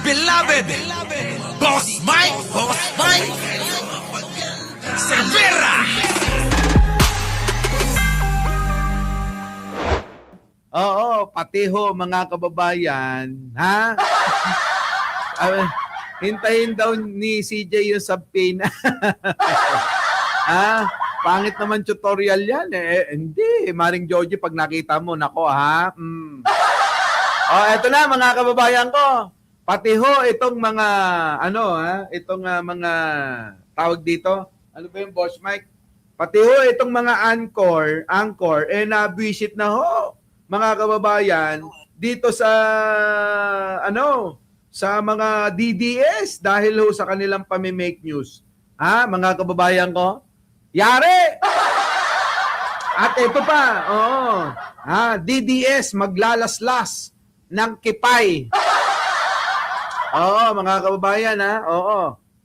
beloved Boss Mike Cervera. Oo, pati ho mga kababayan, ha? Hintayin daw ni CJ yung subpoena. Ha? Pangit naman tutorial yan. Hindi, Maring Joji, pag nakita mo, nako ha? Eto na mga kababayan ko. Pati ho itong mga, itong mga tawag dito. Ano ba yung Boss Mike? Pati ho itong mga anchor, na-visit na ho mga kababayan, dito sa sa mga DDS dahil ho sa kanilang pami-make news. Ha, mga kababayan ko? Yari! At ito pa, DDS maglalaslas ng kipay. Mga kababayan,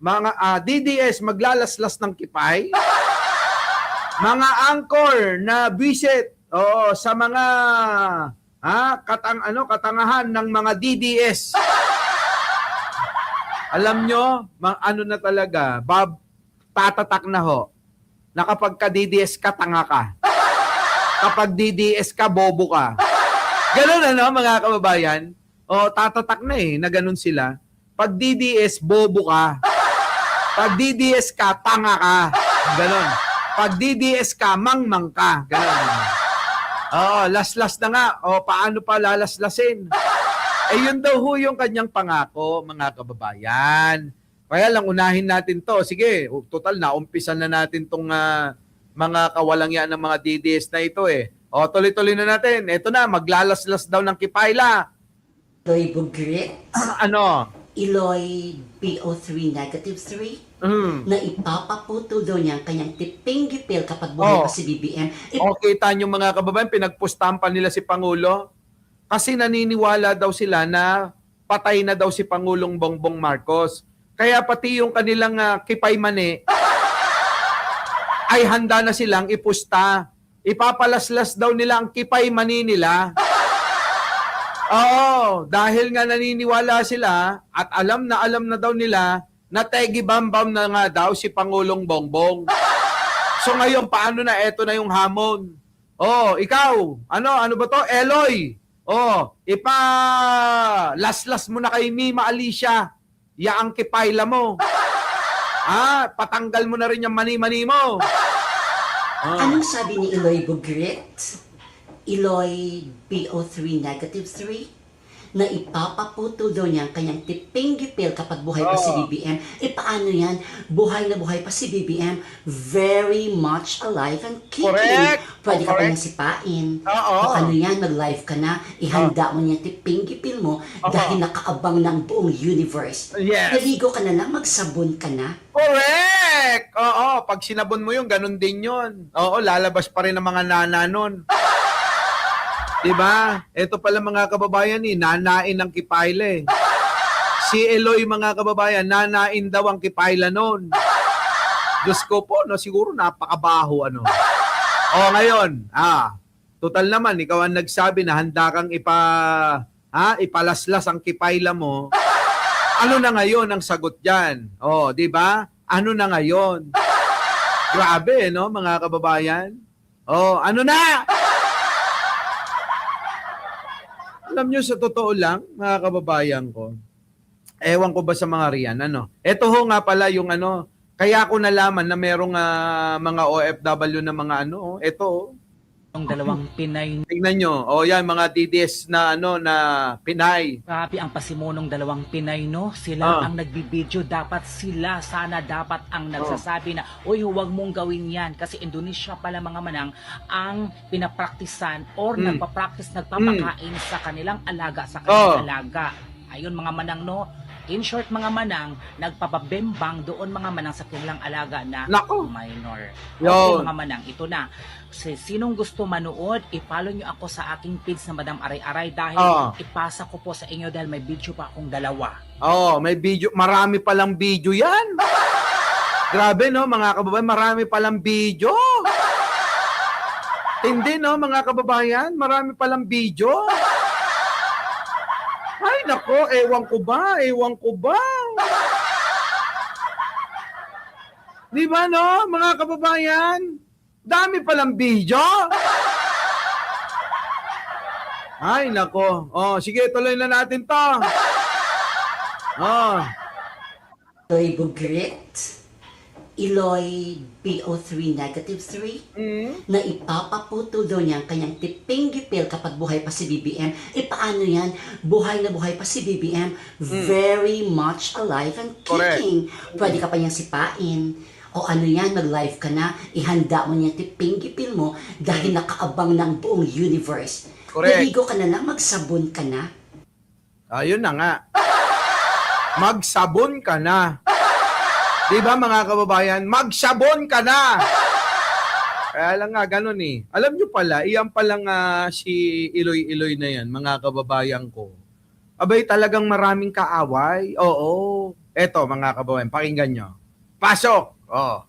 mga DDS maglalaslas ng kipay. Mga anchor na visit sa mga katangahan ng mga DDS. Alam nyo, na talaga, tatatak na ho, na kapag ka-DDS ka, tanga ka. Kapag DDS ka, bobo ka. Ganun mga kababayan? Tatatak na na ganun sila. Pag DDS, bobo ka. Pag DDS ka, tanga ka. Ganun. Pag DDS ka, mangmang ka. Ganun. Laslas na nga. Paano pa lalaslasin? Yun daw ho yung kanyang pangako, mga kababayan. Kaya lang, unahin natin to. Sige, total na, umpisan na natin tong mga kawalang yan ng mga DDS na ito tuloy-tuloy na natin. Ito na, maglalaslas daw ng kipayla. Iloy Bugrit. Iloy BO3 negative 3. Na ipapaputo daw niya ang kanyang tipinggipil kapag buhay pa si BBM. Kita nyo mga kababayan, pinagpustahan pa nila si Pangulo. Kasi naniniwala daw sila na patay na daw si Pangulong Bongbong Marcos. Kaya pati yung kanilang kipay mani ay handa na silang ipusta. Ipapalaslas daw nila ang kipay mani nila. Dahil nga naniniwala sila at alam na daw nila na tegi-bam-bam na nga daw si Pangulong Bongbong. So ngayon, paano na? Eto na yung hamon. Ikaw, ano ba to? Eloy, laslas mo na kay Mima Alicia. Yaang kipayla mo. Patanggal mo na rin yung mani-mani mo. Anong sabi ni Iloy Bugrit? Iloy BO3 negative 3? Na ipapaputo daw niya ang kanyang tipinggipil kapag buhay pa si BBM. Paano yan? Buhay na buhay pa si BBM. Very much alive and kicking. Correct. Pwede ka pa niyang sipain. Kung ano yan, mag-live ka na, ihanda mo niya tipinggipil mo dahil nakaabang ng buong universe. Yes. Naligo ka na lang, magsabon ka na. Correct! Pag sinabon mo yun, ganun din yun. Lalabas pa rin ang mga nana nun. Diba? Ito pala mga kababayan nanain ng kipayla Si Eloy mga kababayan, nanain daw ang kipayla nun. Diyos ko po, siguro napakabaho ngayon, total naman, ikaw ang nagsabi na handa kang ipalaslas ang kipayla mo. Ano na ngayon ang sagot dyan? Diba? Ano na ngayon? Grabe, mga kababayan? Ano na? Alam nyo, sa totoo lang, mga kababayan ko, ewan ko ba sa mga riyan, Ito ho nga pala yung kaya ko nalaman na merong mga OFW na mga ito Yung dalawang Pinay. Tingnan nyo, yan, mga DDS na na Pinay. Grabe ang pasimunong dalawang Pinay, no? Sila ang nagbibideo, sana dapat ang nagsasabi na, uy, huwag mong gawin yan. Kasi Indonesia pala mga manang ang pinapraktisan or nagpapakain sa kanilang alaga, sa kanilang alaga. Ayun mga manang, no? In short, mga manang, nagpapabembang doon mga manang sa kanilang alaga na minor. Okay, mga manang, ito na. Sinong gusto manood, i-follow nyo ako sa aking page na Madam Aray-Aray dahil ipasa ko po sa inyo dahil may video pa akong dalawa. May video. Marami palang video yan. Grabe, mga kababayan, marami palang video. Hindi, mga kababayan, marami palang video. Ay, Ay, nako, ewan ko ba? Di ba, no, mga kababayan? Dami palang video. Ay, nako. Oh, sige, tuloy na natin to. Oh. Iloy Bugrit, Iloy BO3 negative 3, na ipapaputol daw niya ang kanyang tiping gipil kapag buhay pa si BBM. Paano yan? Buhay na buhay pa si BBM. Very much alive and kicking. Pwede ka pa niyang sipain. O ano yan, mag-live ka na, ihanda mo niya tiping gipil mo dahil nakaabang ng buong universe. Correct. Naligo ka na lang, magsabon ka na. Ayun na nga. Magsabon ka na. Di ba mga kababayan? Magsabon ka na! Kaya lang nga, ganun eh. Alam nyo pala, iyan palang si Iloy na yan, mga kababayan ko. Abay, talagang maraming kaaway. Oo. Eto, mga kababayan, pakinggan nyo. Pasok! Oh.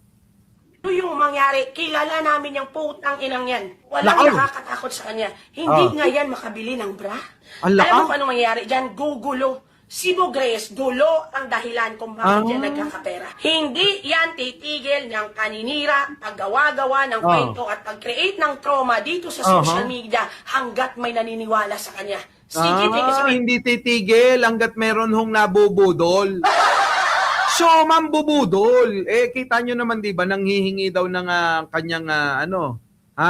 Ano yung mangyari? Kilala namin yung putang inang yan. Walang Nako. nakakatakot sa kanya. Hindi nga yan makabili ng bra. Ala, Alam mo kung anong mangyari dyan? Gugulo. Si Grace, gulo ang dahilan kung bakit yan nagkakapera. Hindi yan titigil ng kaninira, paggawa-gawa ng kwento at pag-create ng trauma dito sa social media hanggat may naniniwala sa kanya. Sige, Hindi titigil hanggat meron hong nabubudol. So, mambubudol. Kita nyo naman, di ba, nanghihingi daw ng kanyang,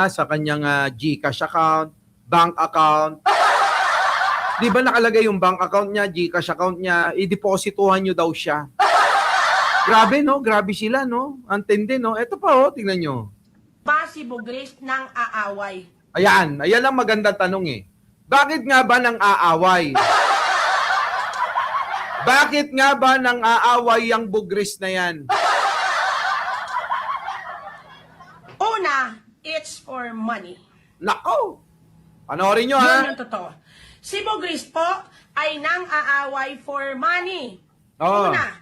sa kanyang GCash account, bank account. Di ba nakalagay yung bank account niya, GCash account niya, i-deposituhan nyo daw siya. Grabe, no? Grabe sila, no? Antindi, no? Ito pa, tingnan nyo. Ba si Grace nang aaway? Ayan ang magandang tanong eh. Bakit nga ba nang aaway? Bakit nga ba nang aaway yung Bugris na yan? Una, it's for money. Nako! Panoorin nyo, ha? Yun ang totoo. Si Grace po ay nang aaway for money. Oo. Una,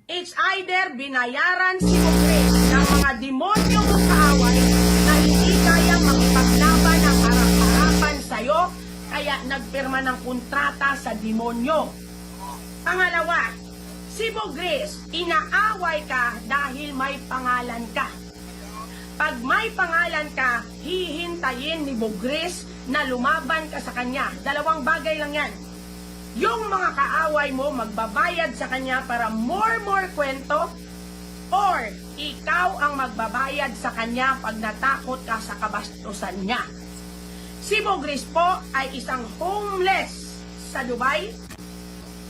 it's either binayaran si Grace ng mga demonyong kaaway na hindi kayang makipaglaban ng harap-harapan sa'yo, kaya nagpirma ng kontrata sa demonyo. Pangalawa, si Grace, inaaway ka dahil may pangalan ka. Pag may pangalan ka, hihintayin ni Grace na lumaban ka sa kanya. Dalawang bagay lang yan. Yung mga kaaway mo magbabayad sa kanya para more kwento, or ikaw ang magbabayad sa kanya pag natakot ka sa kabastusan niya. Si Grace po ay isang homeless sa Dubai.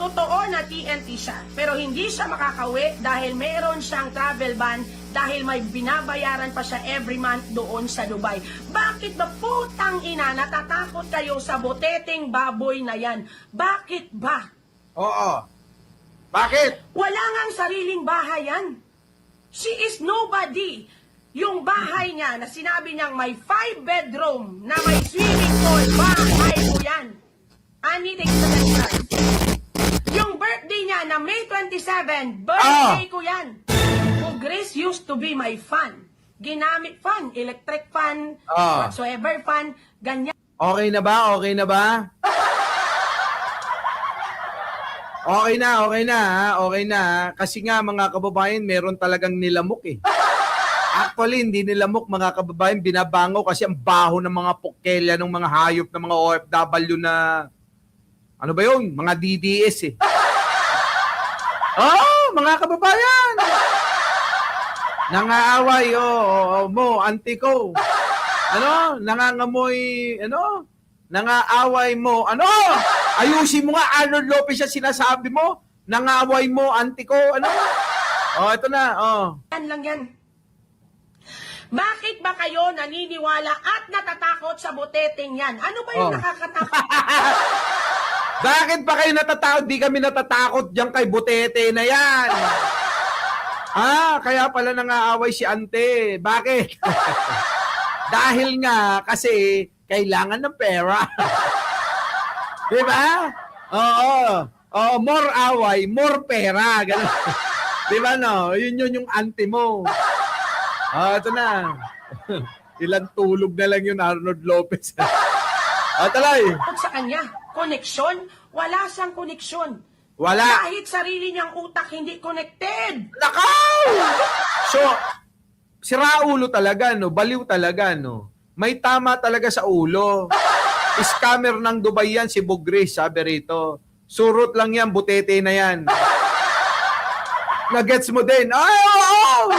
Totoo na TNT siya, pero hindi siya makakauwi dahil meron siyang travel ban dahil may binabayaran pa siya every month doon sa Dubai. Bakit ba putang ina natatakot kayo sa boteteng baboy na yan? Bakit ba? Oo. Bakit? Wala ngang sariling bahay yan. She is nobody. Yung bahay niya na sinabi niyang may 5 bedroom na may swimming pool, bahay ko yan. Anything to that. Yung birthday niya na May 27, birthday ko yan. Grace used to be my fan. Ginamit fan, electric fan, whatsoever fan, ganyan. Okay na ba? Okay na ba? Okay na, okay na. Kasi nga mga kababayan, meron talagang nilamok eh. Actually, hindi nilamok mga kababayan, binabango kasi ang baho ng mga pokelya ng mga hayop ng mga OFW na, ano ba yun? Mga DDS eh. Mga kababayan! Nangaaway, mo, auntie ko. Nangangamoy, nangaaway mo. Ayusin mo nga, Arnold Lopez siya sinasabi mo. Nangaaway mo, auntie ko. Ito na, Yan lang yan. Bakit ba kayo naniniwala at natatakot sa boteteng yan? Ano ba yung nakakatakot? Bakit pa kayo natatakot? Di kami natatakot diyan kay Butete na yan. Kaya pala nangaaway si ante. Bakit? Dahil nga, kasi kailangan ng pera. Di ba? Oo, more away, more pera. Ganun. Di ba, no? Yun yung ante mo. Ito na. Ilang tulog na lang yun, Arnold Lopez. Talay. Sa kanya, koneksyon, wala siyang koneksyon. Wala. Kahit sarili niyang utak hindi connected. Nakaw! So, sira ulo talaga, no? Baliw talaga, no? May tama talaga sa ulo. Scammer ng Dubai yan, si Bugris, sabi rito. Surot lang yan, butete na yan. Nagets mo din. Ay, oo!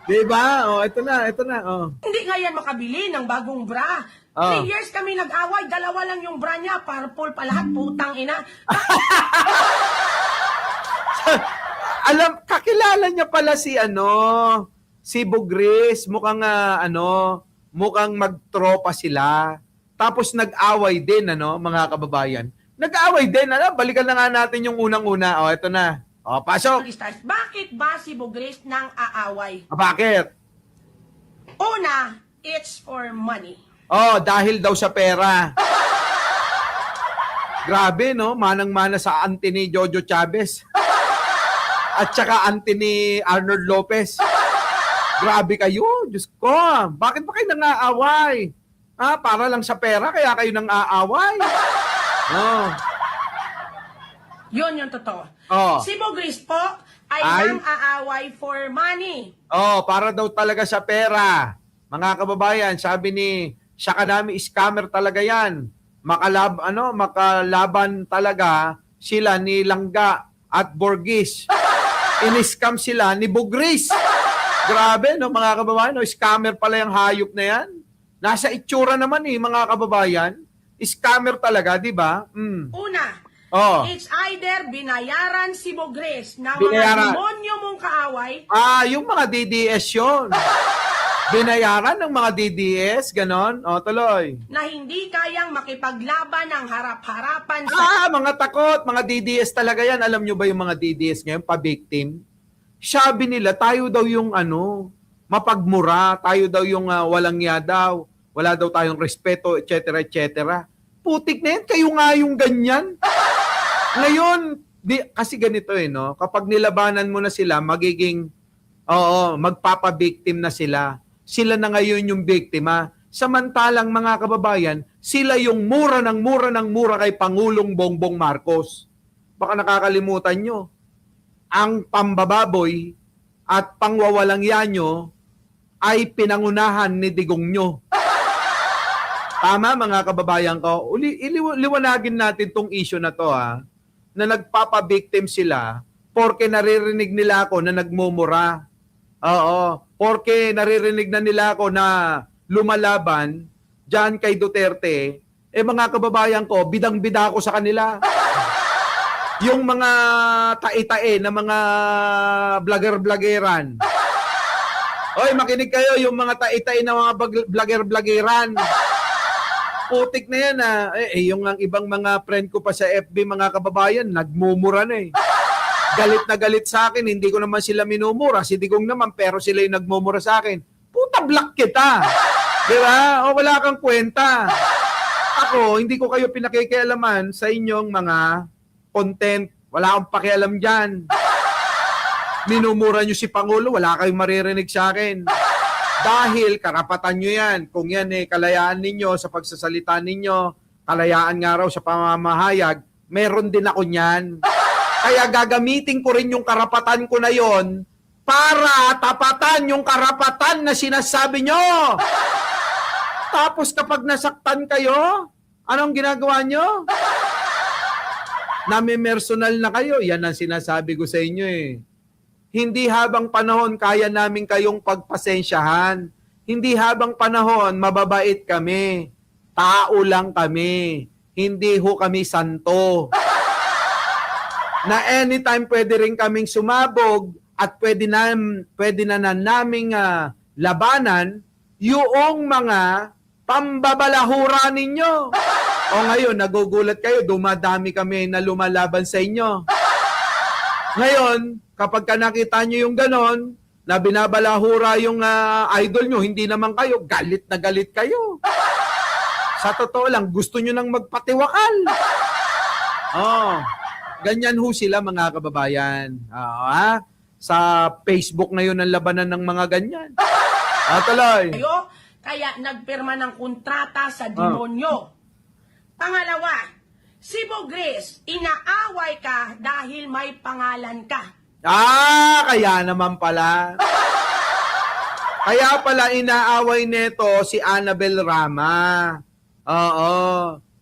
Diba? Oh, ito na, oh. Hindi nga yan makabili ng bagong bra. Oh. 3 years kami nag-away, 2 lang yung bra niya, purple pa lahat, putang ina. Alam, kakilala niya pala si si Bugris, mukhang mukhang magtropa sila. Tapos nag-away din, mga kababayan. Nag-away din, balikan na nga natin yung unang-una. Oh, ito na. Oh, pasok. Stars, bakit ba si Bugris nang aaway? Bakit? Una, it's for money. Oh, dahil daw sa pera. Grabe, no? Manang-mana sa auntie ni Jojo Chavez. At saka auntie ni Arnold Lopez. Grabe kayo, Diyos ko. Bakit ba kayo nang-aaway? Para lang sa pera, kaya kayo nang-aaway. Oh. Yun yung totoo. Oh. Si Bugris po ay nang aaway for money. Oh, para daw talaga sa pera. Mga kababayan, sabi ni Shakanami, scammer talaga yan. Makalaban talaga sila ni Langga at Borgis. In-scam sila ni Bugris. Grabe, no, mga kababayan, no? Scammer pala yung hayop na yan. Nasa itsura naman mga kababayan. Scammer talaga, di ba? Una, it's either binayaran si Bugris na mga demonyo mong kaaway. Yung mga DDS yun. Binayaran ng mga DDS, ganon. O, tuloy. Na hindi kayang makipaglaban ng harap-harapan sa... Mga takot, mga DDS talaga yan. Alam nyo ba yung mga DDS ngayon, pa-victim? Sabi nila, tayo daw yung mapagmura, tayo daw yung walang ya daw, wala daw tayong respeto, etc. etc. Putik na yan, kayo nga yung ganyan. Ngayon, kasi ganito no? Kapag nilabanan mo na sila, magpapa-victim na sila. Sila na ngayon yung biktima. Samantalang mga kababayan, sila yung mura kay Pangulong Bongbong Marcos. Baka nakakalimutan nyo, ang pambababoy at pangwawalangya nyo ay pinangunahan ni Digong nyo. Tama mga kababayan ko? Liwanagin natin tong issue na to na nagpapa-victim sila porke naririnig nila ako na nagmumura. Oo, porke naririnig na nila ako na lumalaban dyan kay Duterte, mga kababayan ko, bidang-bida ako sa kanila. Yung mga tae-tae na mga vlogger-vloggeran. Oy, makinig kayo, yung mga tae-tae na mga vlogger-vloggeran. Putik na yan yung ang ibang mga friend ko pa sa FB, mga kababayan, nagmumura na Galit na galit sa akin, hindi ko naman sila minumura. Si Digong naman, pero sila yung nagmumura sa akin. Puta, block kita. Diba? O wala kang kwenta. Ako, hindi ko kayo pinakikialaman sa inyong mga content. Wala akong pakialam dyan. Minumura nyo si Pangulo, wala kayong maririnig sa akin. Dahil karapatan nyo yan. Kung yan kalayaan ninyo sa pagsasalita ninyo, kalayaan nga raw sa pamamahayag, meron din ako niyan. Kaya gagamitin ko rin yung karapatan ko na yon para tapatan yung karapatan na sinasabi nyo. Tapos kapag nasaktan kayo, anong ginagawa nyo? Nami-personal na kayo. Yan ang sinasabi ko sa inyo Hindi habang panahon kaya namin kayong pagpasensyahan. Hindi habang panahon mababait kami. Tao lang kami. Hindi ho kami santo. Na anytime pwede rin kaming sumabog at pwede na naming labanan yung mga pambabalahura ninyo. O ngayon, nagugulat kayo, dumadami kami na lumalaban sa inyo. Ngayon, kapag nakita nyo yung ganon, na binabalahura yung idol nyo, hindi naman kayo, galit na galit kayo. Sa totoo lang, gusto nyo nang magpatiwakal. Ganyan ho sila mga kababayan. Sa Facebook na yun ang labanan ng mga ganyan. Tuloy. Kaya nagpirma ng kontrata sa demonyo. Pangalawa, Si Bugris, inaaway ka dahil may pangalan ka. Kaya naman pala. Kaya pala inaaway nito si Annabel Rama. Oo.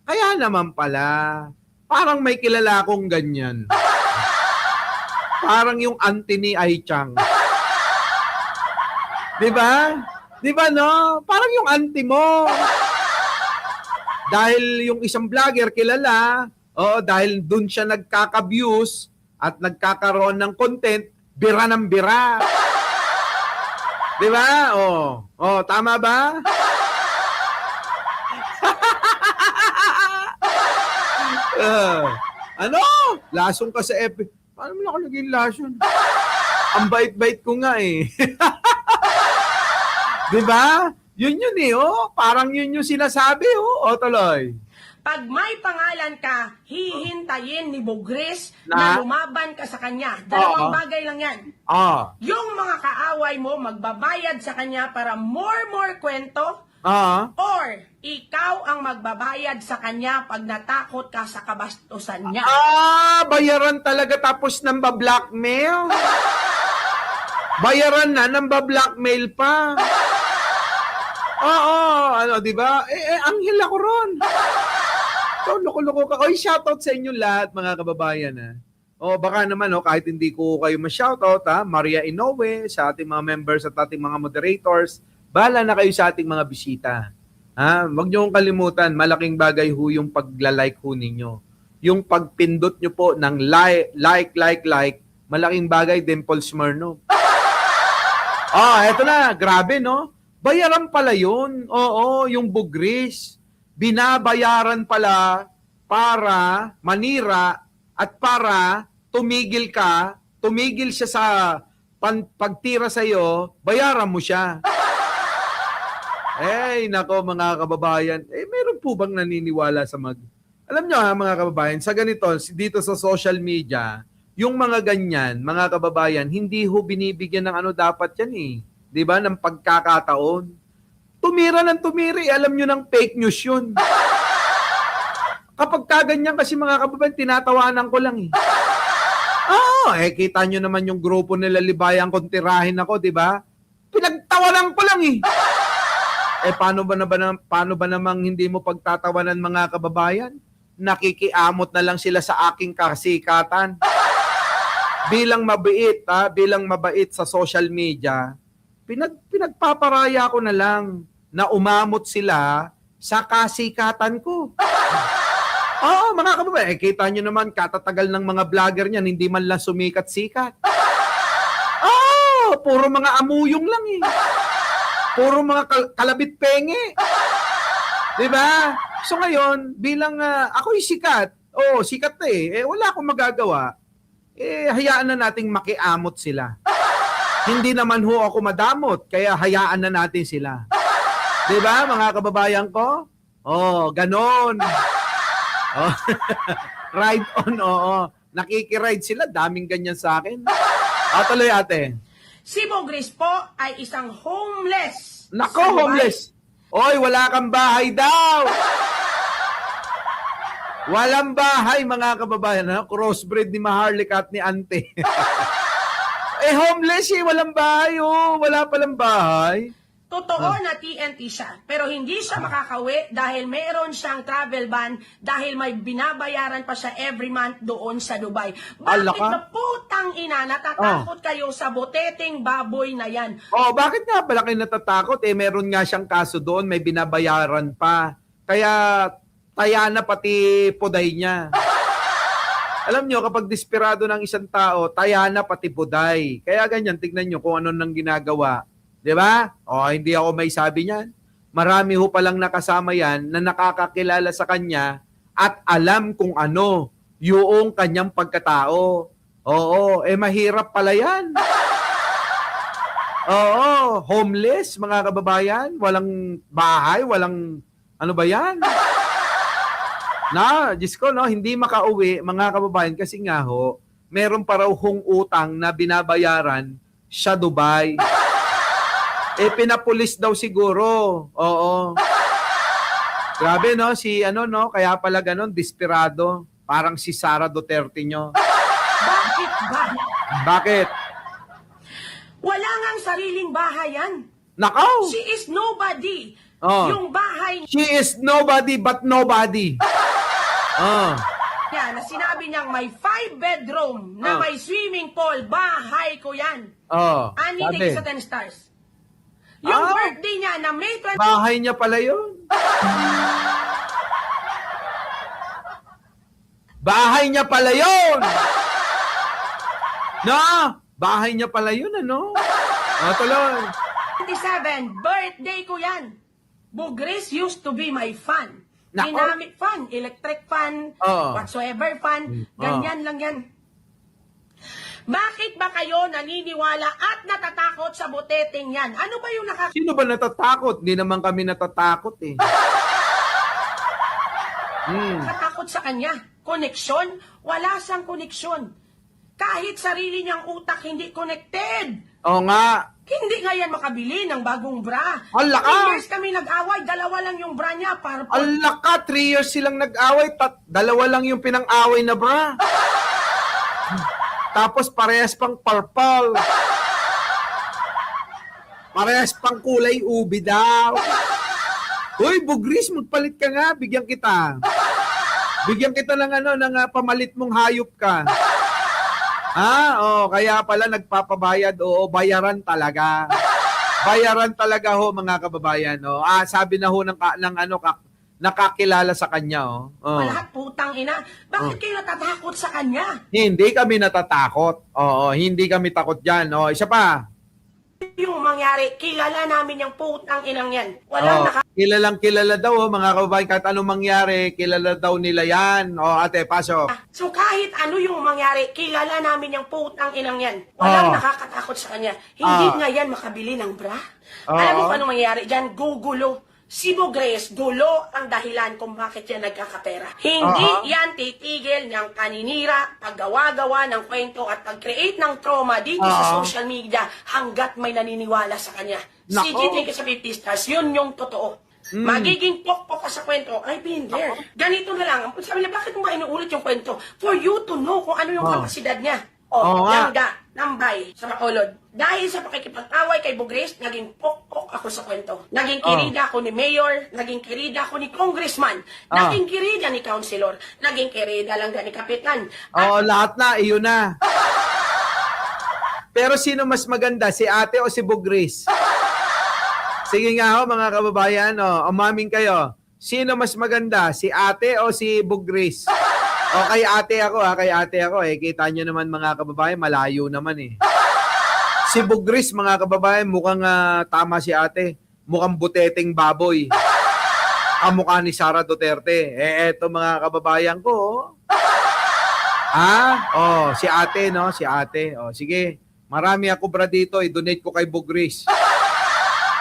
Kaya naman pala. Parang may kilala akong ganyan. Parang yung auntie ni Ai Chang. Diba? Diba no? Parang yung auntie mo. Dahil yung isang vlogger kilala, dahil dun siya nagkaka-views at nagkakaroon ng content, bira ng bira. Di ba? Tama ba? Ano? Lasong ka sa FB. Paano mo na ako naging lason? Ang bait-bait ko nga eh. Di ba? Yun eh, Parang yun yung sinasabi, tuloy. Pag may pangalan ka, hihintayin ni Bugris na lumaban ka sa kanya. Dalawang bagay lang yan. Yung mga kaaway mo, magbabayad sa kanya para more kwento, or ikaw ang magbabayad sa kanya pag natakot ka sa kabastusan niya. Bayaran talaga tapos nang ba-blackmail? Bayaran na nang ba-blackmail pa? Di ba? Anghel ako ron. Loko-loko ka. Shoutout sa inyo lahat, mga kababayan. Baka naman, kahit hindi ko kayo ma-shoutout, Maria Inoue, sa ating mga members at ating mga moderators, bahala na kayo sa ating mga bisita. Huwag niyo kalimutan, malaking bagay ho yung pagla-like ho ninyo. Yung pagpindot nyo po ng like, malaking bagay, Dimple Smirnoff. Eto na, grabe, no? Bayaran pala yun. Yung Bugris. Binabayaran pala para manira at para tumigil siya sa pagtira sa iyo, bayaran mo siya. Nako mga kababayan, meron po bang naniniwala sa Alam nyo mga kababayan, sa ganito, dito sa social media, yung mga ganyan, mga kababayan, hindi ho binibigyan ng dapat yan eh. 'Di ba? Ng pagkakataon. Tumira ng tumiri, alam nyo ng fake news yun. Kapag kaganyan kasi mga kababayan, tinatawanan ko lang eh. Kita nyo naman yung grupo nila Libayan kung tirahin ako, di ba? Pinagtawanan ko lang eh. Paano ba namang hindi mo pagtatawanan mga kababayan? Nakikiamot na lang sila sa aking kasikatan. Bilang mabait sa social media, pinagpaparaya ko na lang na umamot sila sa kasikatan ko. Mga kababayan, kita nyo naman, katatagal ng mga vlogger niyan, hindi man lang sumikat-sikat. Puro mga amuyong lang eh. Puro mga kalabit penge. Diba? So ngayon, bilang ako'y sikat, sikat na wala akong magagawa, hayaan na nating makiamot sila. Hindi naman ho ako madamot, kaya hayaan na natin sila. Diba, mga kababayan ko? Ganon. Ride on, Nakikiride sila, daming ganyan sa akin. Tuloy ate. Si Bugris po ay isang homeless. Nako, sa Dubai. homeless. Wala kang bahay daw. Walang bahay, mga kababayan. Crossbreed ni Maharlika at ni Ante. Homeless walang bahay, wala palang bahay. Totoo na TNT siya, pero hindi siya makakauwi dahil meron siyang travel ban dahil may binabayaran pa siya every month doon sa Dubai. Bakit ba putang ina natatakot kayo sa boteteng baboy na yan? Bakit nga pala kayo natatakot? Meron nga siyang kaso doon, may binabayaran pa. Kaya taya na pati puday niya. Alam nyo, kapag desperado ng isang tao, taya na pati buday. Kaya ganyan, tignan nyo kung ano nang ginagawa. Di ba? Hindi ako may sabi niyan. Marami ho palang nakasama yan na nakakakilala sa kanya at alam kung ano yung kanyang pagkatao. Mahirap pala yan. Homeless, mga kababayan. Walang bahay, walang ano ba yan? Diyos ko, hindi makauwi, mga kababayan, kasi nga ho, meron pa raw hong utang na binabayaran sa Dubai. Pinapulis daw siguro. Grabe, no? Si ano, no? Kaya pala ganon, desperado. Parang si Sara Duterte nyo. Bakit ba? Bakit? Wala ngang sariling bahay yan. Nakaw! She is nobody. Oh. Yung bahay She is nobody but nobody. Oh. niya na sinabi niyang may 5 bedroom na Oh. may swimming pool, bahay ko yan. Oh. Ani Sabi, sa 10 stars. Yung Ah. birthday niya na May 20, bahay niya pala yun. Bahay niya pala yun! No? Bahay niya pala yun, ano? O, tuloy. 27, birthday ko yan. Bugris used to be my fan. Nako. Dynamic fan, electric fan, Oo. whatsoever fan, ganyan lang yan. Bakit ba kayo naniniwala at natatakot sa buteteng yan? Ano ba yung Sino ba natatakot? Hindi naman kami natatakot eh. nakakatakot sa kanya? Koneksyon? Wala siyang koneksyon. Kahit sarili niyang utak hindi connected. Oo nga. Hindi nga yan makabili ng bagong bra. Ala ka! 3 years kami nag-away, 2 lang yung bra niya. Para Ala ka, 3 years silang nag-away, 2 lang yung pinang-away na bra. Tapos parehas pang purple. Parehas pang kulay ubi daw. Uy, Bugris, magpalit ka nga, bigyan kita. Bigyan kita ng pamalit mong hayop ka. Kaya pala nagpapabayad. Oo, bayaran talaga. Bayaran talaga ho, mga kababayan. Sabi na ho nakakilala sa kanya. lahat putang ina. Bakit kayo natatakot sa kanya? Hindi kami natatakot. Oo, hindi kami takot dyan. Isa pa. Yung mangyari, kilala namin yung putang inang yan. Walang Kilalang kilala daw, mga kababayan. Kahit anong mangyari, kilala daw nila yan. Ate, pasok. So kahit ano yung mangyari, kilala namin yung putang inang yan. Walang nakakatakot sa kanya. Hindi nga yan makabili ng bra. Alam mo kung ano mangyari dyan? Gugulo. Si Bugres, gulo ang dahilan kung bakit yan nagkakapera. Hindi yan titigil ng kaninira, paggawa-gawa ng kwento at pag-create ng trauma dito sa social media hanggat may naniniwala sa kanya. Si Nako. Gitling sa 50 stars, yun yung totoo. Magiging pokpok ka sa kwento, I've been there. Ganito na lang. Sabi niya, bakit mo ba inuulit yung kwento? For you to know kung ano yung kapasidad niya. Langga, nambay, sa Bacolod. Dahil sa pakikipag-away kay Bugres, naging pokpok ako sa kwento. Naging kirida ako ni Mayor, naging kirida ako ni Congressman, naging kirida ni Councilor, naging kirida lang ni Kapitan. Lahat na, iyon na. Pero sino mas maganda, si ate o si Bugris? Sige nga ho, mga kababayan, umaming kayo. Sino mas maganda, si ate o si Bugris? Kay ate ako, kay ate ako. Kita nyo naman, mga kababayan, malayo naman eh. Si Bugris, mga kababayan, mukhang tama si ate. Mukhang buteteng baboy. Kamukha ni Sara Duterte. Eto mga kababayan ko. Si ate, no? Si ate. Sige. Marami ako bra dito. I-donate ko kay Bugris.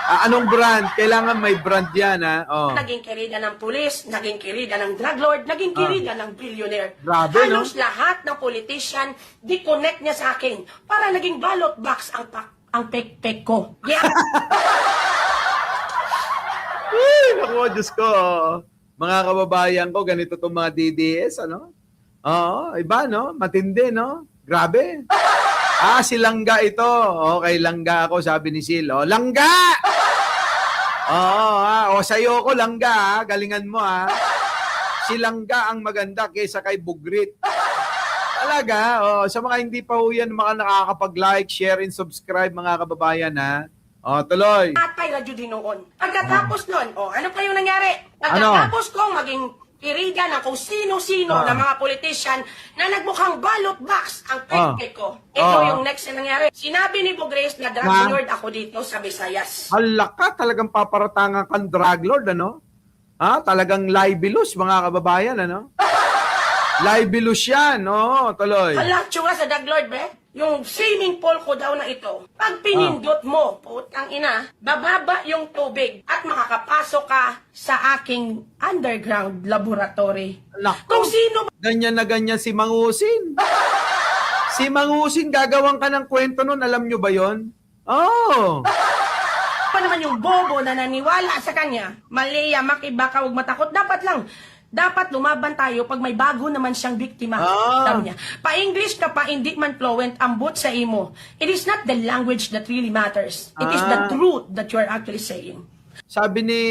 Anong brand? Kailangan may brand yan, ha? Naging kirida ng pulis, naging kirida ng drug lord, naging kirida ng billionaire. Grabe, no? Halos lahat ng politician, di-connect niya sa akin para naging ballot box ang pek-pek ko. Yeah. Naku, Diyos ko. Mga kababayan ko, ganito itong mga DDS, ano? Iba, no? Matindi, no? Grabe. Si Langga ito. Okay, Langga ako, sabi ni Sil. Langga! Sa'yo ko, Langga, galingan mo, ha? Si Langga ang maganda kaysa kay Bugrit. Talaga, sa mga hindi pa ho yan, mga nakakapag-like, share, and subscribe, mga kababayan, ha? Tuloy. Atay radyo din noon. Pagkatapos nun, ano pa yung nangyari? Pagkatapos kong maging kirida ng kung sino-sino na mga politician na nagmukhang ballot box ang pek ko. Ito yung next na nangyari. Sinabi ni Bugres na drug lord ako dito sa Visayas. Hala ka, talagang paparatangan kang drug lord, ano? Talagang libelous, mga kababayan, ano? Libelous yan, tuloy. Hala, tsura sa drug lord, be? Yung swimming pool ko daw na ito, pag pinindot mo, putang ina, bababa yung tubig at makakapasok ka sa aking underground laboratory. Nako. Kung sino Ganyan na ganyan si Mangusin. Si Mangusin, gagawang ka ng kwento nun, alam nyo ba yon? pa naman yung bobo na naniwala sa kanya, Malia, makibaka, huwag matakot. Dapat lumaban tayo pag may bago naman siyang biktima. Sabi niya, pa-English ka pa, hindi man fluent, ambot sa imo. It is not the language that really matters. It is the truth that you are actually saying. Sabi ni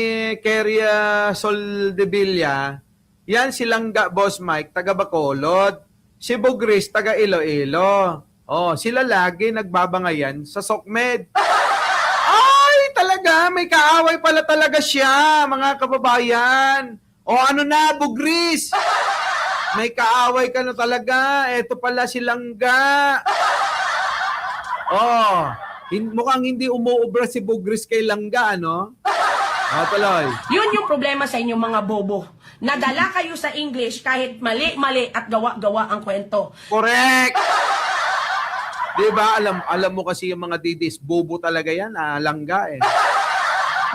Keria Soldevilla, yan silang Boss Mike, taga Bacolod. Si Bugris, taga Iloilo. Oh, sila lagi nagbabangayan sa SOCMED. Ay, talaga, may kaaway pala talaga siya, mga kababayan. O ano na, Bugris? May kaaway ka na talaga. Eto pala si Langga. Oh, mukhang hindi umuubra si Bugris kay Langga, ano? Tuloy. Yun yung problema sa inyong mga bobo. Nadala kayo sa English kahit mali-mali at gawa-gawa ang kwento. Correct! Diba, alam mo kasi yung mga didis, bobo talaga yan, Langga eh.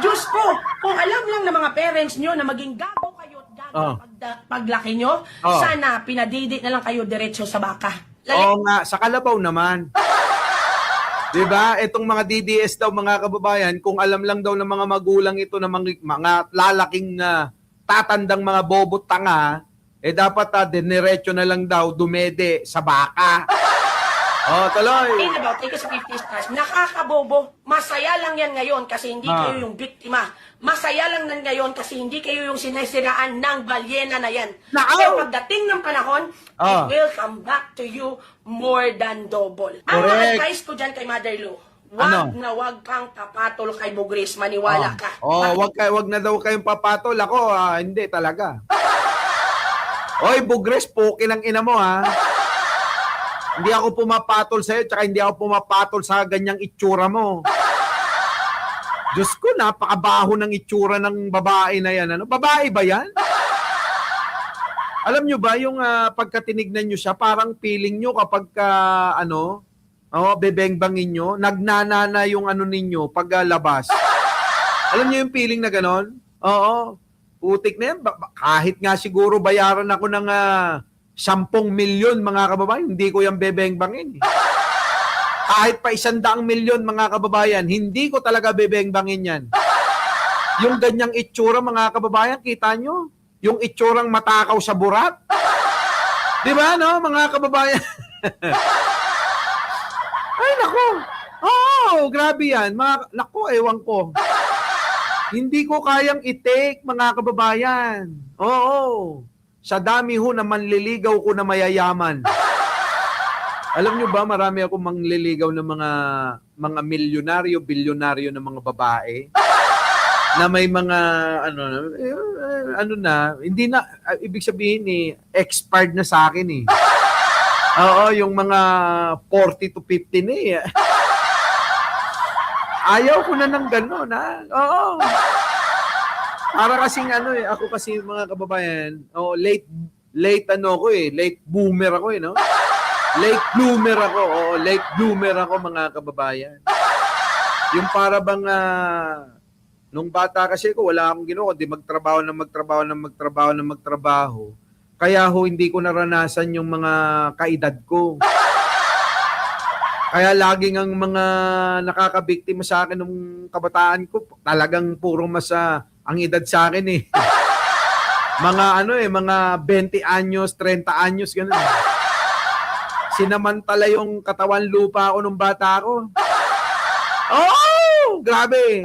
Diyos ko, kung alam lang ng mga parents nyo na maging gago kayo at gago paglaki nyo, sana pinadidi na lang kayo diretso sa baka. Oo nga, sa kalabaw naman. Diba? Itong mga DDS daw, mga kababayan, kung alam lang daw ng mga magulang ito na mga lalaking tatandang mga bobot tanga, dapat diniretso na lang daw dumede sa baka. Tuloy. In about take us 50 stars, nakakabobo. Masaya lang yan ngayon kasi hindi kayo yung biktima. Masaya lang nan ngayon kasi hindi kayo yung sinisiraan ng balyena na yan. Pero pagdating ng panahon, it will come back to you more than double. Ang advice ko dyan kay Mother Lou, wag kang papatol kay Bugris, maniwala ka. Wag na daw kayong papatol. Ako, hindi talaga. Oy, Bugris, puki ng ina mo, ha? Hindi ako pumapatol sa'yo, tsaka hindi ako pumapatol sa ganyang itsura mo. Diyos ko, napakabaho ng itsura ng babae na yan. Ano? Babae ba yan? Alam nyo ba, yung pagkatinignan nyo siya, parang feeling nyo kapag bebengbangin nyo, nagnanana yung ano ninyo pag labas. Alam nyo yung feeling na ganon? Oo. Putik na yan. Kahit nga siguro bayaran ako ng 10 milyon mga kababayan, hindi ko yung bebengbangin. Kahit pa 100 milyon mga kababayan, hindi ko talaga bebengbangin yan. Yung ganyang itsura mga kababayan, kita nyo? Yung itsurang matakaw sa burat. Di ba, no, mga kababayan? Ay, nako. Grabe yan. Nako, ewan ko. Hindi ko kayang i-take, mga kababayan. Sa dami ho na manliligaw ko na mayayaman. Alam nyo ba, marami akong manliligaw ng mga milyonaryo, bilyonaryo ng mga babae na may mga hindi na ibig sabihin expired na sa akin . Yung mga 40 to 50 na . Ayaw ko na ng gano'n, ha? Para kasing ako kasi mga kababayan, late boomer ako no? Late bloomer ako mga kababayan. Yung para bang nung bata kasi ko wala akong ginawa kundi magtrabaho. Kaya hindi ko naranasan yung mga kaedad ko. Kaya laging ang mga nakakabiktima sa akin nung kabataan ko, talagang puro ang edad sa akin mga 20 anyos, 30 anyos, gano'n. Sinamantala yung katawan lupa ako nung bata ako. Grabe.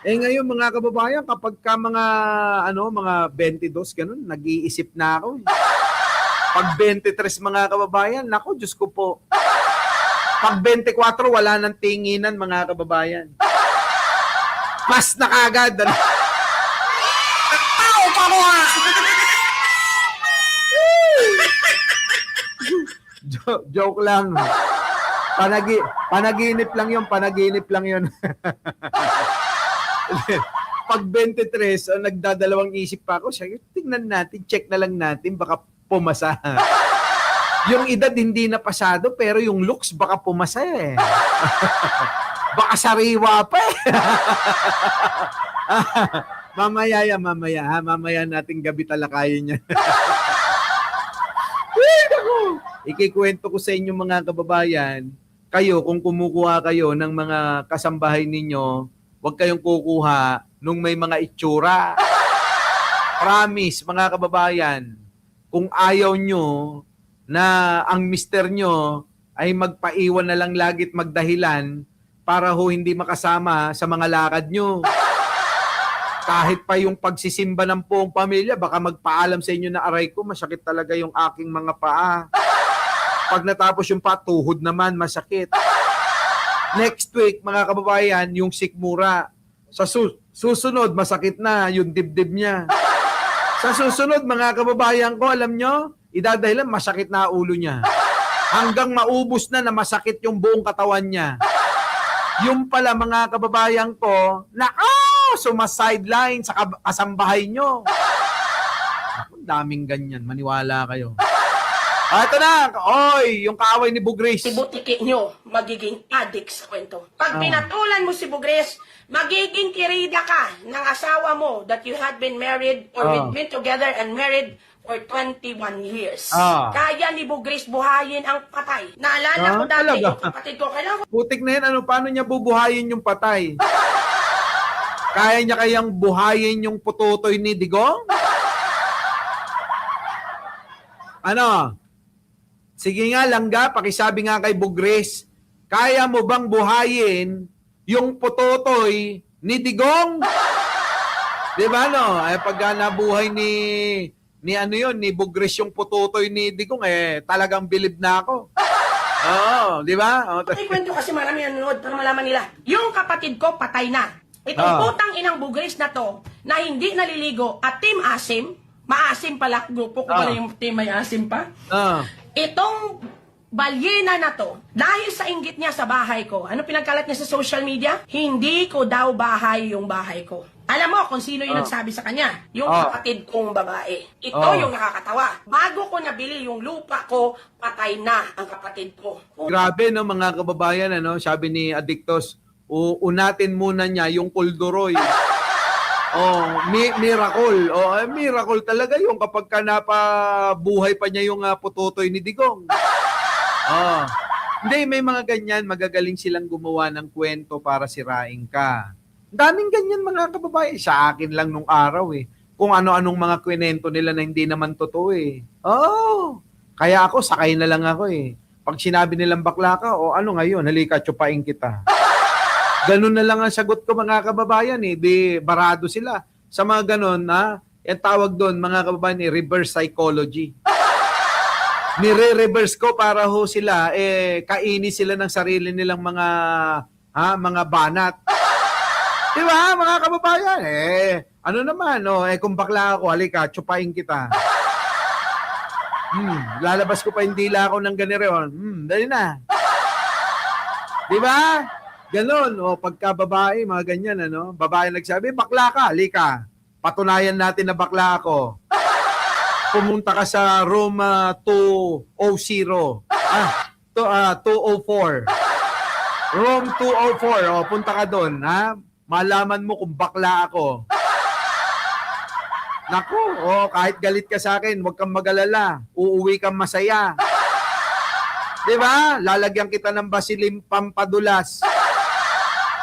Ngayon mga kababayan, kapag ka mga 22 gano'n, nag-iisip na ako . Pag 23 mga kababayan, naku, Diyos ko po. Pag 24, wala nang tinginan mga kababayan. Pas na kagad. Joke lang. Panaginip lang yun. Pag 23, nagdadalawang isip pa ako. Tingnan natin, check na lang natin, baka pumasa. Yung edad hindi na pasado, pero yung looks baka pumasa . Baka sariwa pa . Mamaya nating gabi talakayin niya. Ikikwento ko sa inyo mga kababayan, kayo, kung kumukuha kayo ng mga kasambahay ninyo, huwag kayong kukuha nung may mga itsura. Promise, mga kababayan, kung ayaw nyo na ang mister nyo ay magpaiwan na lang lagit magdahilan para ho hindi makasama sa mga lakad nyo. Kahit pa yung pagsisimba ng buong pamilya, baka magpaalam sa inyo na aray ko, masakit talaga yung aking mga paa. Pag natapos yung patuhod naman, masakit. Next week, mga kababayan, yung sikmura. Sa susunod, masakit na yung dibdib niya. Sa susunod, mga kababayan ko, alam nyo, idadahilan, masakit na ulo niya. Hanggang maubos na masakit yung buong katawan niya. Yung pala, mga kababayan ko, sumasideline sa kasambahay nyo. Ang daming ganyan, maniwala kayo. Ito na, oy, yung kaaway ni Bugris. Si butiki nyo, magiging addict sa kwento. Pag pinatulan mo si Bugres, magiging kirida ka ng asawa mo that you had been married or been together and married for 21 years. Kaya ni Bugres buhayin ang patay. Naalala ko dati, talaga? yung kapatid ko, kailangan Putik na yan, paano niya bubuhayin yung patay? Kaya niya kayang buhayin yung pututoy ni Digong? Ano? Sige nga, Langga, pakisabi nga kay Bugres, kaya mo bang buhayin yung pututoy ni Digong? Di ba, no? Pagka nabuhay ni Bugres yung pututoy ni Digong, talagang bilib na ako. Oo, di ba? Ay, kwento kasi marami nanonood para malaman nila. Yung kapatid ko, patay na. Itong putang inang Bugres na to, na hindi naliligo, at Team Asim, maasim pala, grupo ko pala yung Team May Asim pa. Itong balyena na to, dahil sa inggit niya sa bahay ko, ano pinagkalat niya sa social media? Hindi ko daw bahay yung bahay ko. Alam mo kung sino yung nagsabi sa kanya? Yung kapatid kong babae. Ito yung nakakatawa. Bago ko nabili yung lupa ko, patay na ang kapatid ko. Grabe, no, mga kababayan, sabi ni Addictos, unatin muna niya yung kulduroy. Miracle. Miracle talaga yung kapag ka napabuhay pa niya yung pututoy ni Digong. Hindi, may mga ganyan, magagaling silang gumawa ng kwento para sirain ka. Daming ganyan, mga kababayan. Sa akin lang nung araw kung ano-anong mga kwento nila na hindi naman totoo Kaya ako, sakay na lang ako Pag sinabi nilang bakla ka, ano ngayon, halika, tsupain kita. Ganun na lang ang sagot ko, mga kababayan Di barado sila. Sa mga ganun, yung tawag doon, mga kababayan, reverse psychology. Nire-reverse ko para ho sila, kaini sila ng sarili nilang mga banat. Di ba, mga kababayan? Ano naman, kung bakla ako, halika, tsupain kita. Lalabas ko pa yung dila ako ng ganire. Dali na. Di ba? Ganon, pagka babae, mga ganyan, babae nagsabi, bakla ka, halika. Patunayan natin na bakla ako. Pumunta ka sa room 204. 204. Room 204, punta ka doon, Malaman mo kung bakla ako. Naku, kahit galit ka sa akin, huwag kang mag-alala. Uuwi kang masaya. Di ba? Lalagyan kita ng basilim pampadulas.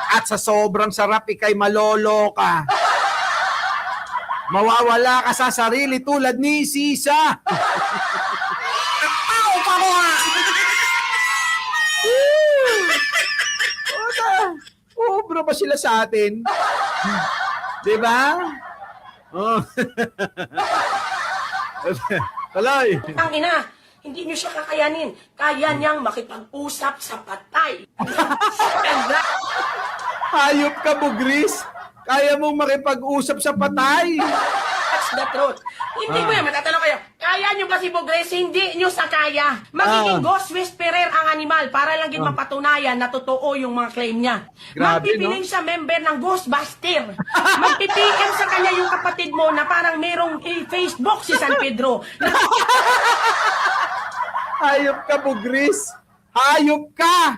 At sa sobrang sarap, ikay malolo ka. Mawawala ka sa sarili tulad ni Sisa. Obra ba sila sa atin? Di ba? Kaloy. Ang ina, hindi nyo siya kakayanin. Kaya niyang makipag-usap sa patay. Hayop ka, Bugris. Kaya mong makipag-usap sa patay. That's the truth. Hindi ko yan, matatanong kayo. Kaya nyo ba si Bugres? Hindi nyo sa kaya. Magiging ghost whisperer ang animal para lang din mapatunayan na totoo yung mga claim niya. Grabe, Magpipiling siya member ng Ghostbuster. Magpipm sa kanya yung kapatid mo na parang merong Facebook si San Pedro. Hayop ka, Bugris. Hayop ka.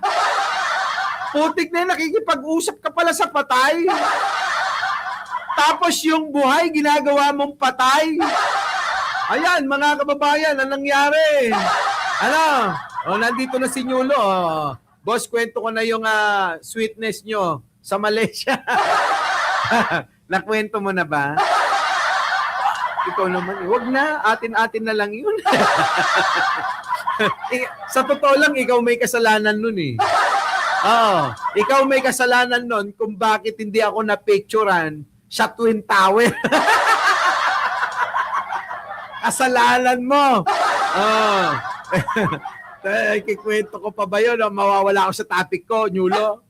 Putik na yun, nakikipag-usap ka pala sa patay. Tapos yung buhay, ginagawa mong patay. Ayan, mga kababayan, anong nangyari? Nandito na si Nyulo. Boss, kwento ko na yung sweetness nyo sa Malaysia. Nakwento mo na ba? Ikaw naman, wag na, atin-atin na lang yun. Sa totoo lang, ikaw may kasalanan nun eh. Oo, ikaw may kasalanan nun kung bakit hindi ako na-picturean sa Twin Tower. Kasalanan mo. Oo. Kikwento ko pa ba yun? Mawawala ako sa topic ko, Nyulo.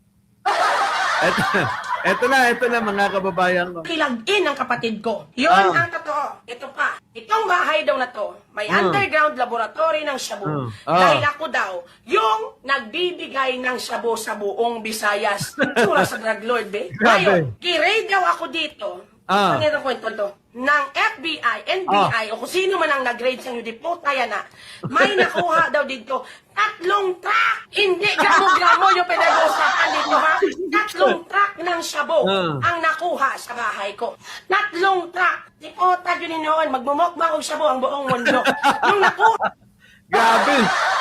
Eto na mga kababayan ko. Kilagin ang kapatid ko. Yun ang totoo. Ito pa. Itong bahay daw na to, may underground laboratory ng shabu. Dahil ako daw, yung nagbibigay ng shabu sa buong Visayas. Tsura sa drug lord, be. Ngayon, kirade daw ako dito. Ano yung kwento to? Ng FBI, NBI, o kung sino man ang nag-grade sa inyo, di po tayo na, may nakuha daw dito, 3 truck! Hindi gramo-gramo yung pinag-uusapan dito, ha? 3 truck ng shabu ang nakuha sa bahay ko. 3 truck! Di po tayo ni noon, magmumukbang og shabu ang buong mundo. Nung nakuha,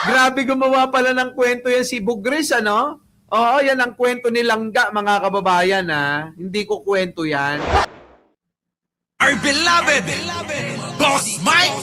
Grabe gumawa pala ng kwento yan si Bugris, ano? Oo, yan ang kwento ni Langga, mga kababayan, ha? Hindi ko kwento yan. Our beloved Boss Mike